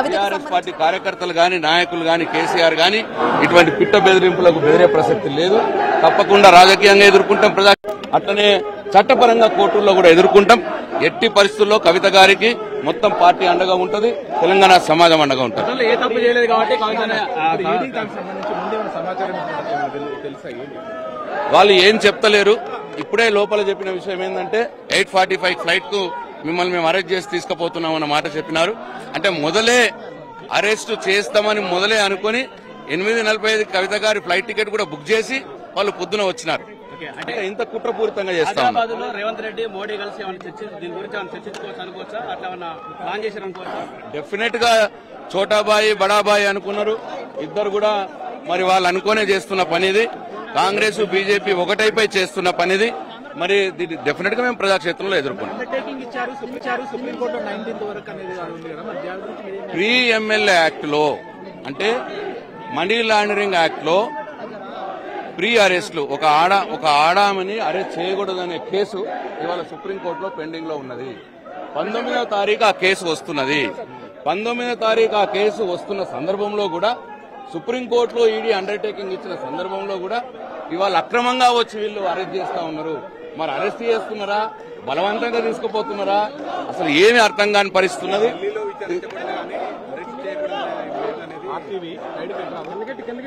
TRS party కార్యకర్తలు గాని నాయకులు గాని కేసీఆర్ గాని ఇటువంటి పిట్ట బెదిరింపులకు బెదిరే ప్రసక్తి లేదు. తప్పకుండా రాజకీయంగా ఎదుర్కొంటాం, అట్లనే చట్టపరంగా కోర్టుల్లో కూడా ఎదుర్కొంటాం. ఎట్టి పరిస్థితుల్లో కవిత గారికి మొత్తం పార్టీ అండగా ఉంటది, తెలంగాణ సమాజం అండగా ఉంటుంది. వాళ్ళు ఏం చెప్తలేరు. ఇప్పుడే లోపల చెప్పిన విషయం ఏంటంటే 8:45 ఫ్లైట్ కు మిమ్మల్ని మేము అరెస్ట్ చేసి తీసుకుపోతున్నాం అన్న మాట చెప్పినారు. అంటే మొదలే అరెస్ట్ చేస్తామని మొదలే అనుకుని 8:45 కవిత గారి ఫ్లైట్ టికెట్ కూడా బుక్ చేసి వాళ్ళు పొద్దున వచ్చినారు. అంటే ఇంత కుట్రపూరితంగా చేస్తా రేవంత్ రెడ్డి మోడీ కలిసి డెఫినెట్ గా చోటాబాయి బడాబాయి అనుకున్నారు ఇద్దరు కూడా. మరి వాళ్ళు అనుకునే చేస్తున్న పనిది. కాంగ్రెస్ బీజేపీ ఒకటైపై చేస్తున్న పనిది. మరి దీన్ని డెఫినెట్ గా మేము ప్రజాక్షేత్రంలో ఎదుర్కొన్నాం. ప్రీ ఎమ్మెల్యే యాక్ట్ లో అంటే మనీ లాండరింగ్ యాక్ట్ లో ప్రీ అరెస్టులు ఒక ఆడామని అరెస్ట్ చేయకూడదనే కేసు ఇవాళ సుప్రీంకోర్టులో పెండింగ్ లో ఉన్నది. 19వ తారీఖు ఆ కేసు వస్తున్నది. 19వ తారీఖు ఆ కేసు వస్తున్న సందర్భంలో కూడా సుప్రీంకోర్టులో ఈడీ అండర్టేకింగ్ ఇచ్చిన సందర్భంలో కూడా ఇవాళ అక్రమంగా వచ్చి వీళ్ళు అరెస్ట్ చేస్తా ఉన్నారు. మరి అరెస్ట్ చేస్తున్నారా, బలవంతంగా తీసుకుపోతున్నారా, అసలు ఏమి అర్థం కాని పరిస్థితి ఉన్నది.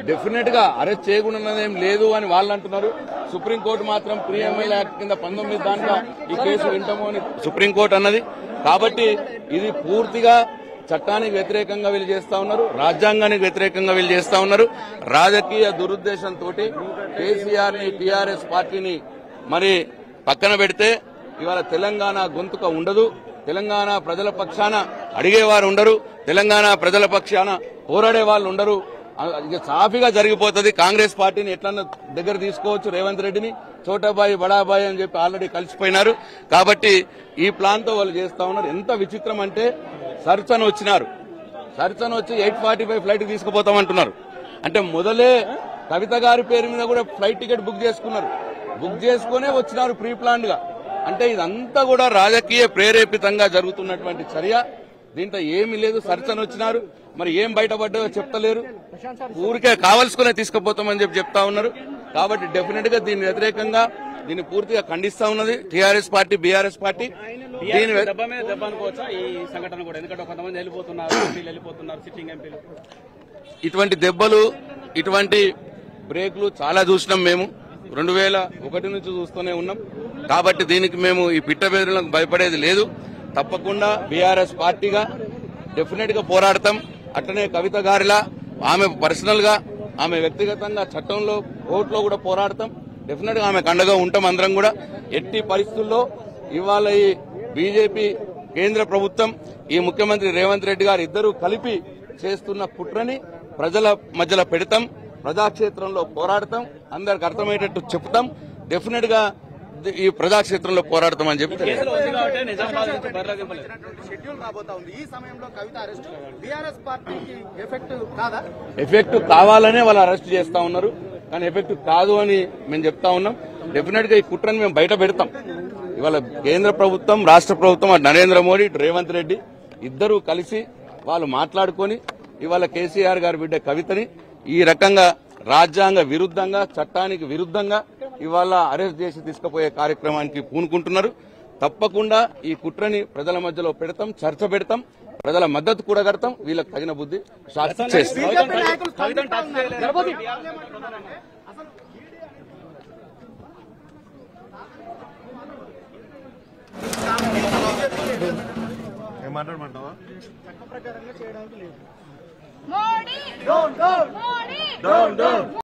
డెఫినెట్ గా అరెస్ట్ చేయకుండానేం లేదు అని వాళ్ళు అంటున్నారు. సుప్రీంకోర్టు మాత్రం ప్రీ ఎమ్మెల్యే యాక్ట్ కింద 19 దాంట్లో ఈ కేసు వింటాము అని సుప్రీంకోర్టు అన్నది. కాబట్టి ఇది పూర్తిగా చట్టానికి వ్యతిరేకంగా వీళ్ళు చేస్తా ఉన్నారు, రాజ్యాంగానికి వ్యతిరేకంగా వీళ్ళు చేస్తా ఉన్నారు. రాజకీయ దురుద్దేశంతో కేసీఆర్ ని టీఆర్ఎస్ పార్టీని మరి పక్కన పెడితే ఇవాళ తెలంగాణ గొంతుక ఉండదు. తెలంగాణ ప్రజల పక్షాన అడిగేవారు ఉండరు, తెలంగాణ ప్రజల పక్షాన పోరాడే వాళ్ళు ఉండరు. ఇక సాఫీగా జరిగిపోతుంది. కాంగ్రెస్ పార్టీని ఎట్లన్నా దగ్గర తీసుకోవచ్చు. రేవంత్ రెడ్డిని చోటాబాయి బడాబాయి అని చెప్పి ఆల్రెడీ కలిసిపోయినారు. కాబట్టి ఈ ప్లాన్ తో వాళ్ళు చేస్తా ఉన్నారు. ఎంత విచిత్రం అంటే సర్చన్ వచ్చినారు, సర్చన్ వచ్చి 8:45 ఫ్లైట్ తీసుకుపోతామంటున్నారు. అంటే మొదలే కవిత గారి పేరు మీద కూడా ఫ్లైట్ టికెట్ బుక్ చేసుకున్నారు, బుక్ చేసుకునే వచ్చినారు ప్రీ ప్లాన్డ్ గా. అంటే ఇదంతా కూడా రాజకీయ ప్రేరేపితంగా జరుగుతున్నటువంటి చర్య. దీంట్లో ఏమీ లేదు. సర్చన్ వచ్చినారు, మరి ఏం బయటపడ్డాయో చెప్తలేరు. ఊరికే కావలసుకునే తీసుకుపోతామని చెప్పి చెప్తా ఉన్నారు. కాబట్టి డెఫినెట్ గా దీని వ్యతిరేకంగా దీన్ని పూర్తిగా ఖండిస్తా ఉన్నది టీఆర్ఎస్ పార్టీ, బీఆర్ఎస్ పార్టీ. దీని ఇటువంటి దెబ్బలు, ఇటువంటి బ్రేక్లు చాలా చూసినాం మేము. 2001 నుంచి చూస్తూనే ఉన్నాం. కాబట్టి దీనికి మేము ఈ పిట్ట బెదిరింపులకు భయపడేది లేదు. తప్పకుండా బీఆర్ఎస్ పార్టీగా డెఫినెట్ గా పోరాడతాం. అట్లనే కవిత గారిలా ఆమె పర్సనల్ గా, ఆమె వ్యక్తిగతంగా చట్టంలో, కోర్టులో కూడా పోరాడతాం. డెఫినెట్ గా ఆమెకు అండగా ఉంటాం అందరం కూడా. ఎట్టి పరిస్థితుల్లో ఇవాళ ఈ బీజేపీ కేంద్ర ప్రభుత్వం, ఈ ముఖ్యమంత్రి రేవంత్ రెడ్డి గారు ఇద్దరూ కలిపి చేస్తున్న కుట్రని ప్రజల మధ్యలో పెడతాం, ప్రజాక్షేత్రంలో పోరాడతాం, అందరికి అర్థమయ్యేటట్టు చెప్తాం. డెఫినెట్ గా ఈ ప్రజాక్షేత్రంలో పోరాడతామని చెప్పి ఎఫెక్ట్ కావాలనే వాళ్ళు అరెస్ట్ చేస్తా ఉన్నారు, కానీ ఎఫెక్ట్ కాదు అని మేము చెప్తా ఉన్నాం. డెఫినెట్ గా ఈ కుట్రని మేము బయట పెడతాం. ఇవాళ కేంద్ర ప్రభుత్వం, రాష్ట్ర ప్రభుత్వం, నరేంద్ర మోడీ, రేవంత్ రెడ్డి ఇద్దరూ కలిసి వాళ్ళు మాట్లాడుకొని ఇవాళ కేసీఆర్ గారి బిడ్డ కవితని ఈ రకంగా రాజ్యాంగ విరుద్ధంగా, చట్టానికి విరుద్ధంగా ఇవాళ అరెస్ట్ చేసి తీసుకుపోయే కార్యక్రమానికి పూనుకుంటున్నారు. తప్పకుండా ఈ కుట్రని ప్రజల మధ్యలో పెడతాం, చర్చ పెడతాం, ప్రజల మద్దతు కూడా కడతాం. వీళ్ళకి తగిన బుద్ధి చేస్తాం. మోడీ